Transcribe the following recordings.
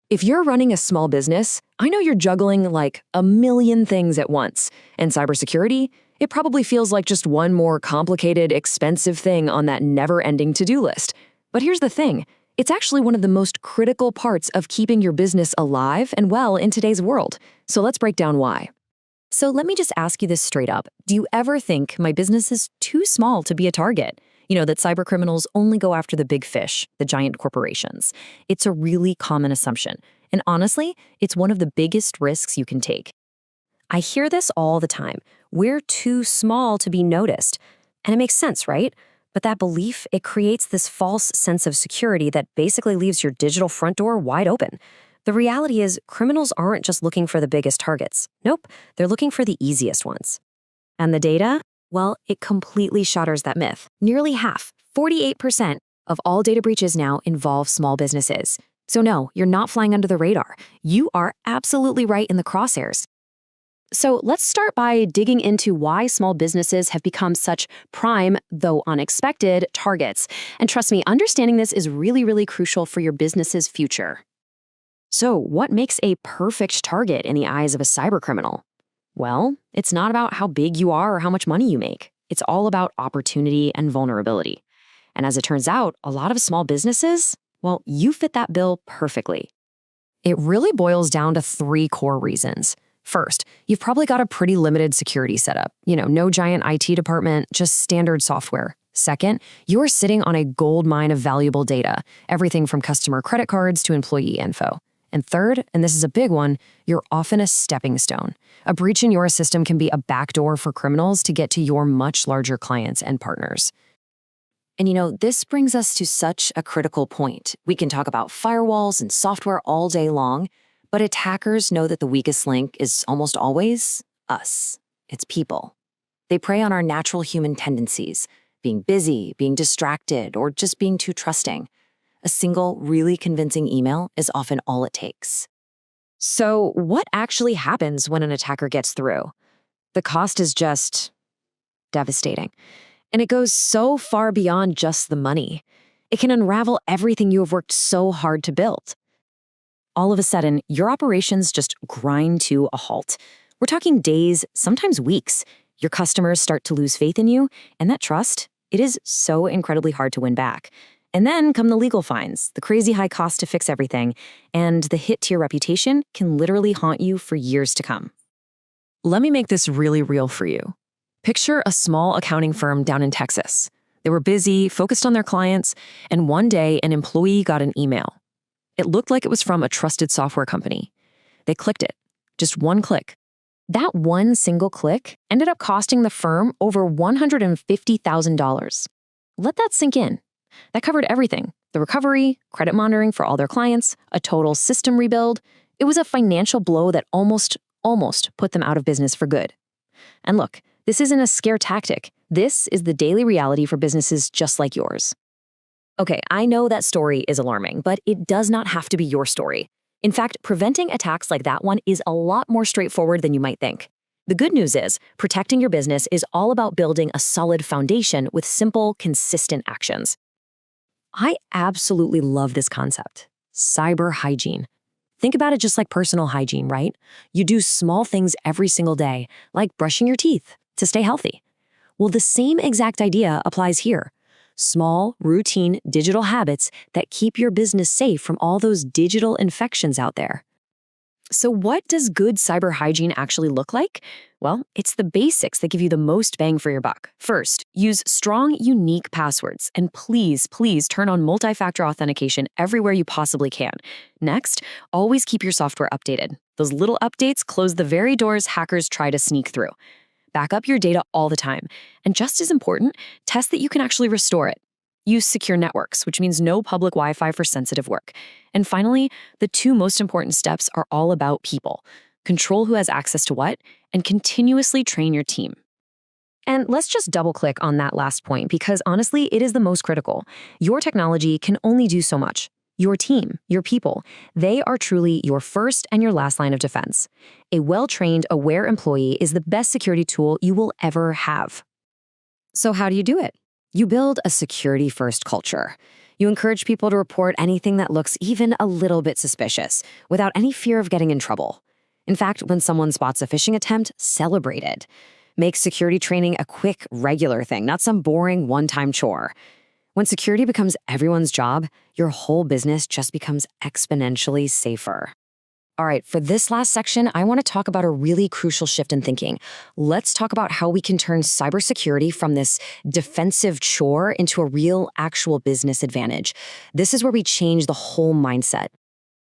If you're running a small business, I know you're juggling like a million things at once. And cybersecurity, it probably feels like just one more complicated, expensive thing on that never-ending to-do list. But here's the thing. It's actually one of the most critical parts of keeping your business alive and well in today's world. So let's break down why. So let me just ask you this straight up. Do you ever think my business is too small to be a target? That cybercriminals only go after the big fish, the giant corporations. It's a really common assumption. And honestly, it's one of the biggest risks you can take. I hear this all the time. We're too small to be noticed. And it makes sense, right? But that belief, it creates this false sense of security that basically leaves your digital front door wide open. The reality is, criminals aren't just looking for the biggest targets. Nope, they're looking for the easiest ones. And the data? Well, it completely shatters that myth. Nearly half, 48%, of all data breaches now involve small businesses. So no, you're not flying under the radar. You are absolutely right in the crosshairs. So let's start by digging into why small businesses have become such prime, though unexpected, targets. And trust me, understanding this is really, really crucial for your business's future. So what makes a perfect target in the eyes of a cybercriminal? Well, it's not about how big you are or how much money you make. It's all about opportunity and vulnerability. And as it turns out, a lot of small businesses, well, you fit that bill perfectly. It really boils down to 3 core reasons. First, you've probably got a pretty limited security setup. No giant IT department, just standard software. Second, you're sitting on a gold mine of valuable data, everything from customer credit cards to employee info. And third, and this is a big one, you're often a stepping stone. A breach in your system can be a backdoor for criminals to get to your much larger clients and partners. And this brings us to such a critical point. We can talk about firewalls and software all day long, but attackers know that the weakest link is almost always us. It's people. They prey on our natural human tendencies, being busy, being distracted, or just being too trusting. A single, really convincing email is often all it takes. So what actually happens when an attacker gets through? The cost is just devastating. And it goes so far beyond just the money. It can unravel everything you have worked so hard to build. All of a sudden, your operations just grind to a halt. We're talking days, sometimes weeks. Your customers start to lose faith in you, and that trust, it is so incredibly hard to win back. And then come the legal fines, the crazy high cost to fix everything, and the hit to your reputation can literally haunt you for years to come. Let me make this really real for you. Picture a small accounting firm down in Texas. They were busy, focused on their clients, and one day an employee got an email. It looked like it was from a trusted software company. They clicked it, just one click. That one single click ended up costing the firm over $150,000. Let that sink in. That covered everything: the recovery, credit monitoring for all their clients, a total system rebuild. It was a financial blow that almost put them out of business for good. And look, this isn't a scare tactic. This is the daily reality for businesses just like yours. Okay, I know that story is alarming, but it does not have to be your story. In fact, preventing attacks like that one is a lot more straightforward than you might think. The good news is, protecting your business is all about building a solid foundation with simple, consistent actions. I absolutely love this concept: cyber hygiene. Think about it just like personal hygiene, right? You do small things every single day, like brushing your teeth, to stay healthy. Well, the same exact idea applies here. Small, routine digital habits that keep your business safe from all those digital infections out there. So what does good cyber hygiene actually look like? Well, it's the basics that give you the most bang for your buck. First, use strong, unique passwords, and please turn on multi-factor authentication everywhere you possibly can. Next, always keep your software updated. Those little updates close the very doors hackers try to sneak through. Back up your data all the time. And just as important, test that you can actually restore it. Use secure networks, which means no public Wi-Fi for sensitive work. And finally, the 2 most important steps are all about people. Control who has access to what, and continuously train your team. And let's just double-click on that last point, because honestly, it is the most critical. Your technology can only do so much. Your team, your people, they are truly your first and your last line of defense. A well-trained, aware employee is the best security tool you will ever have. So how do you do it? You build a security-first culture. You encourage people to report anything that looks even a little bit suspicious without any fear of getting in trouble. In fact, when someone spots a phishing attempt, celebrate it. Make security training a quick, regular thing, not some boring one-time chore. When security becomes everyone's job, your whole business just becomes exponentially safer. All right, for this last section, I want to talk about a really crucial shift in thinking. Let's talk about how we can turn cybersecurity from this defensive chore into a real, actual business advantage. This is where we change the whole mindset.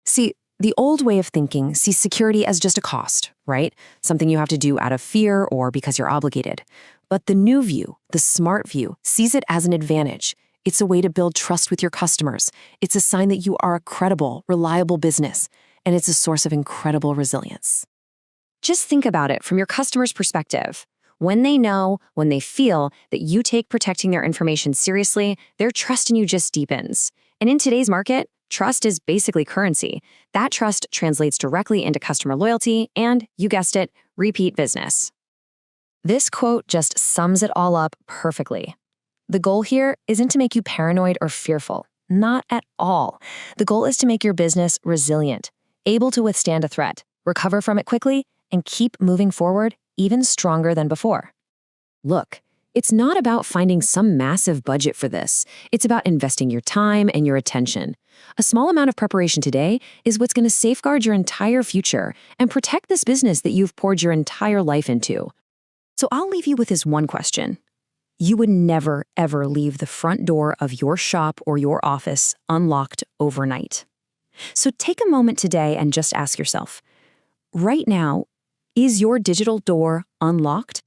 See, the old way of thinking sees security as just a cost, right? Something you have to do out of fear or because you're obligated. But the new view, the smart view, sees it as an advantage. It's a way to build trust with your customers. It's a sign that you are a credible, reliable business. And it's a source of incredible resilience. Just think about it from your customer's perspective. When they know, when they feel that you take protecting their information seriously, their trust in you just deepens. And in today's market, trust is basically currency. That trust translates directly into customer loyalty and, you guessed it, repeat business. This quote just sums it all up perfectly. The goal here isn't to make you paranoid or fearful. Not at all. The goal is to make your business resilient, able to withstand a threat, recover from it quickly, and keep moving forward even stronger than before. Look, it's not about finding some massive budget for this. It's about investing your time and your attention. A small amount of preparation today is what's going to safeguard your entire future and protect this business that you've poured your entire life into. So I'll leave you with this one question. You would never, ever leave the front door of your shop or your office unlocked overnight. So take a moment today and just ask yourself, right now, is your digital door unlocked?